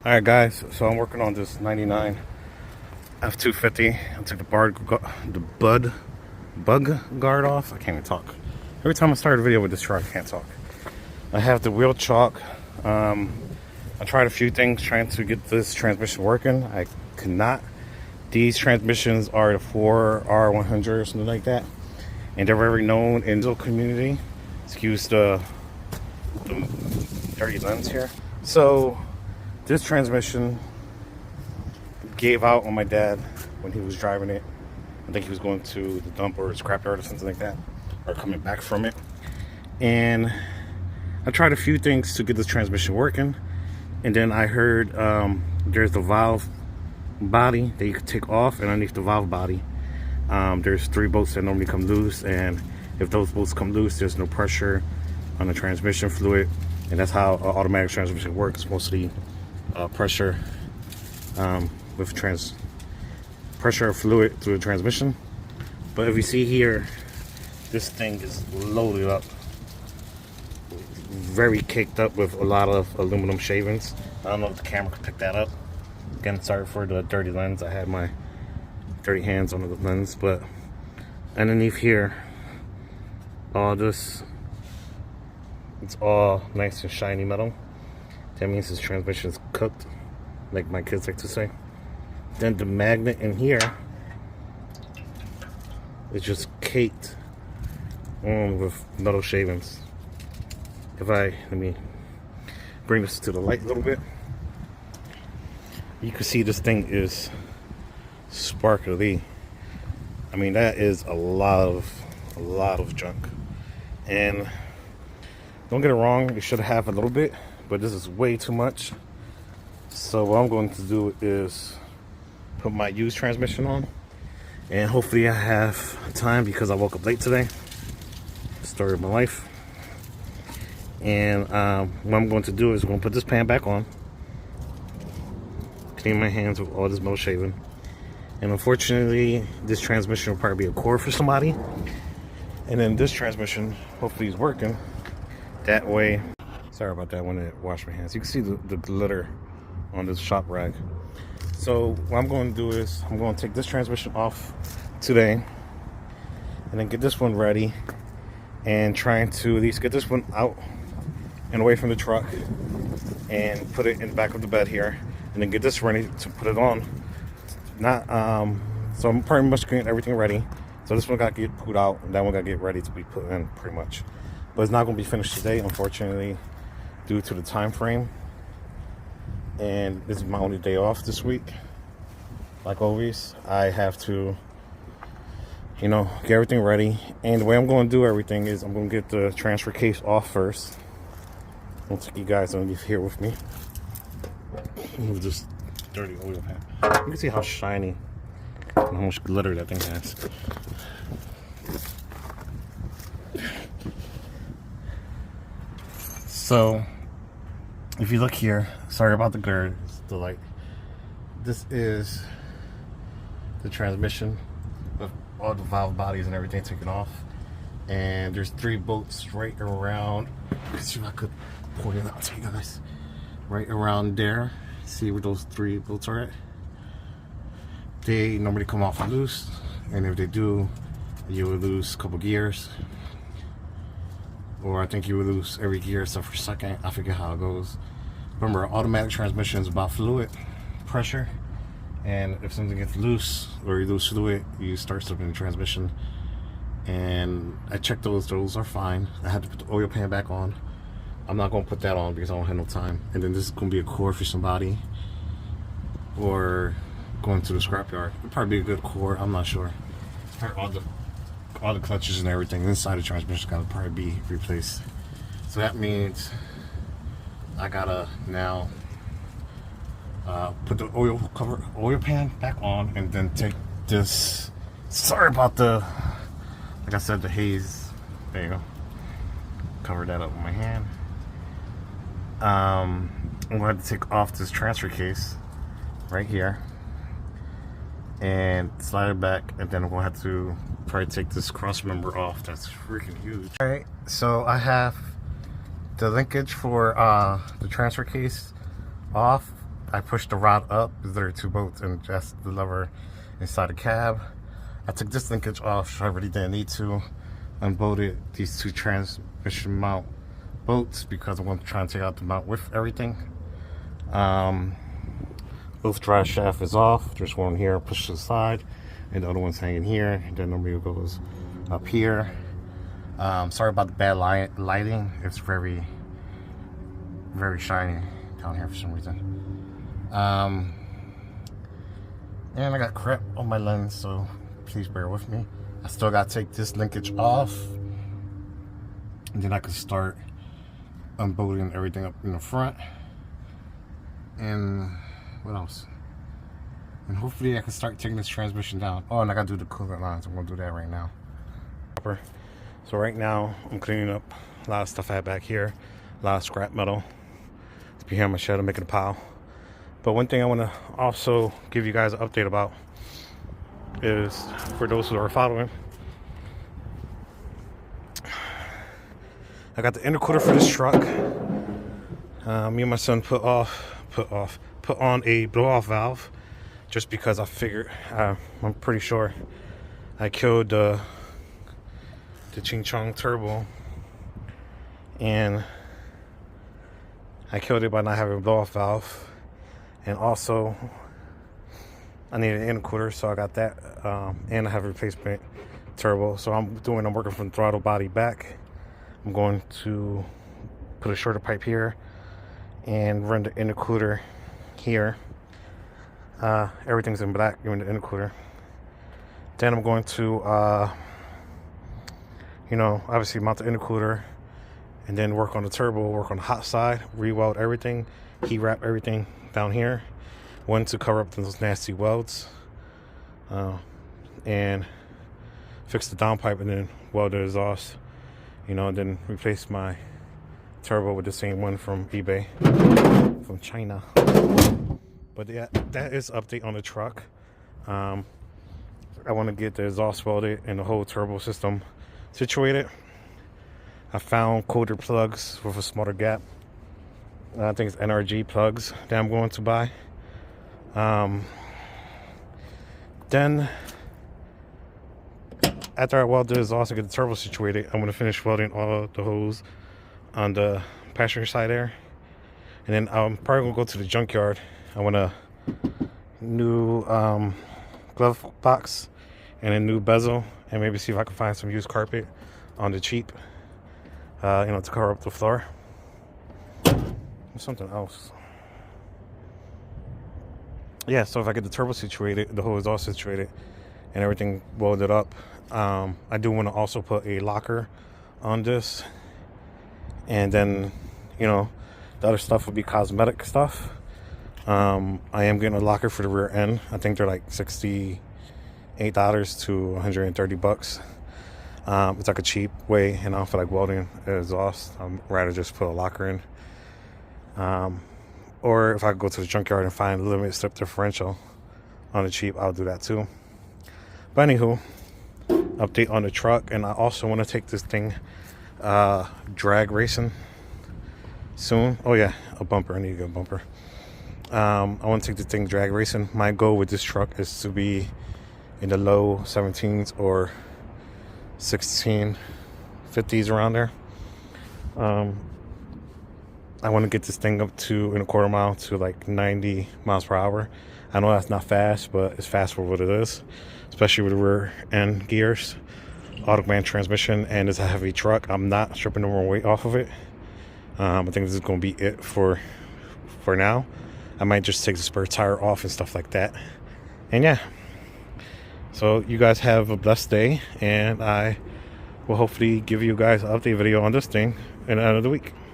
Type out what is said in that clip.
Alright guys, so I'm working on this 99 f250. I took the bug guard off. I can't even talk. Every time I start a video with this truck, I can't talk. I have the wheel chock. I tried a few things trying to get this transmission working. I could not. These transmissions are the 4R100 or something like that, and they're very known in the community. Excuse the dirty lens here. So this transmission gave out on my dad when he was driving it. I think he was going to the dump or scrapyard or something like that, or coming back from it. And I tried a few things to get this transmission working, and then I heard there's the valve body that you could take off, and underneath the valve body there's 3 bolts that normally come loose, and if those bolts come loose, there's no pressure on the transmission fluid, and that's how automatic transmission works. Mostly pressure with pressure of fluid through the transmission. But if you see here, this thing is loaded up, very caked up with a lot of aluminum shavings. I don't know if the camera could pick that up. Again, sorry for the dirty lens. I had my dirty hands on the lens. But underneath here, all this, it's all nice and shiny metal. That means this transmission is cooked, like my kids like to say. Then the magnet in here is just caked on with metal shavings. Let me bring this to the light a little bit. You can see this thing is sparkly. I mean, that is a lot of junk. And don't get it wrong, you should have a little bit, but this is way too much. So what I'm going to do is put my used transmission on, and hopefully I have time because I woke up late today. Story of my life. And what I'm going to do is I'm going to put this pan back on, clean my hands with all this metal shaving, and unfortunately this transmission will probably be a core for somebody, and then this transmission hopefully is working. That way, sorry about that when I wash my hands. You can see the glitter on this shop rag. So what I'm going to do is I'm going to take this transmission off today, and then get this one ready, and trying to at least get this one out and away from the truck, and put it in the back of the bed here, and then get this ready to put it on. So I'm pretty much getting everything ready. So this one got to get put out, and that one got to get ready to be put in pretty much. But it's not going to be finished today, unfortunately, due to the time frame. And this is my only day off this week. Like always, I have to, get everything ready. And the way I'm going to do everything is I'm going to get the transfer case off first. I'll take you guys underneath here with me. Move this dirty oil pan. You can see how shiny and how much glitter that thing has. So, if you look here, sorry about the glare, it's the light. This is the transmission with all the valve bodies and everything taken off. And there's 3 bolts right around. Let's see if I could point it out to you guys. Right around there. See where those 3 bolts are at? They normally come off loose, and if they do, you will lose a couple gears. Or I think you will lose every gear except for second. I forget how it goes. Remember, automatic transmission is about fluid pressure, and if something gets loose or you lose fluid, you start slipping the transmission. And I checked those are fine. I had to put the oil pan back on. I'm not going to put that on because I don't have no time. And then this is going to be a core for somebody, or going to the scrapyard. It'll probably be a good core, I'm not sure. All the clutches and everything inside the transmission got to probably be replaced. So that means I gotta now put the oil pan back on, and then take this. Sorry about like I said, the haze. There you go. Cover that up with my hand. I'm going to have to take off this transfer case right here and slide it back, and then I'm going to have to probably take this cross member off. That's freaking huge. Alright, so I have the linkage for the transfer case off, I pushed the rod up. There are 2 bolts and just the lever inside the cab. I took this linkage off. I really didn't need to. Unbolted these 2 transmission mount bolts because I want to try and take out the mount with everything. Both drive shaft is off. There's one here pushed to the side, and the other one's hanging here. And then the wheel goes up here. Sorry about the bad lighting. It's very, very shiny down here for some reason. And I got crap on my lens, so please bear with me. I still got to take this linkage off, and then I can start unbolting everything up in the front. And what else? And hopefully I can start taking this transmission down. Oh, and I gotta do the coolant lines. I'm gonna do that right now. So right now I'm cleaning up a lot of stuff I had back here, a lot of scrap metal. It's behind my shed. I'm making a pile. But one thing I want to also give you guys an update about is, for those who are following, I got the intercooler for this truck. Me and my son put on a blow-off valve just because I figured, I'm pretty sure I killed the Ching Chong turbo, and I killed it by not having a blow-off valve. And also I needed an intercooler, so I got that, and I have a replacement turbo. So I'm working from throttle body back. I'm going to put a shorter pipe here and run the intercooler here. Everything's in black, even the intercooler. Then I'm going to obviously mount the intercooler, and then work on the turbo, work on the hot side, re-weld everything, heat wrap everything down here, one to cover up those nasty welds, and fix the downpipe, and then weld the exhaust, and then replace my turbo with the same one from eBay, from China. But yeah, that is update on the truck. I want to get the exhaust welded and the whole turbo system situated. I found colder plugs with a smaller gap. I think it's NRG plugs that I'm going to buy. Then after I weld the exhaust and get the turbo situated, I'm going to finish welding all the hose on the passenger side there. And then I'm probably going to go to the junkyard. I want a new glove box and a new bezel, and maybe see if I can find some used carpet on the cheap, to cover up the floor. Something else. Yeah, so if I get the turbo situated, the hose all situated, and everything welded up, I do want to also put a locker on this. And then, the other stuff would be cosmetic stuff. I am getting a locker for the rear end. I think they're like $68 to $130. It's like a cheap way, and I don't feel like welding exhaust. I'd rather just put a locker in. Or if I go to the junkyard and find a limited slip differential on the cheap, I'll do that too. But anywho, update on the truck. And I also want to take this thing drag racing soon. Oh yeah, a bumper. I need to get a bumper. I want to take this thing drag racing. My goal with this truck is to be in the low 17s or 1650s, around there. I want to get this thing up to, in a quarter mile, to like 90 miles per hour. I know that's not fast, but it's fast for what it is, especially with the rear end gears, automatic transmission, and it's a heavy truck. I'm not stripping no more weight off of it. I think this is going to be it for now. I might just take the spare tire off and stuff like that. And yeah, so you guys have a blessed day, and I will hopefully give you guys an update video on this thing in the end of the week.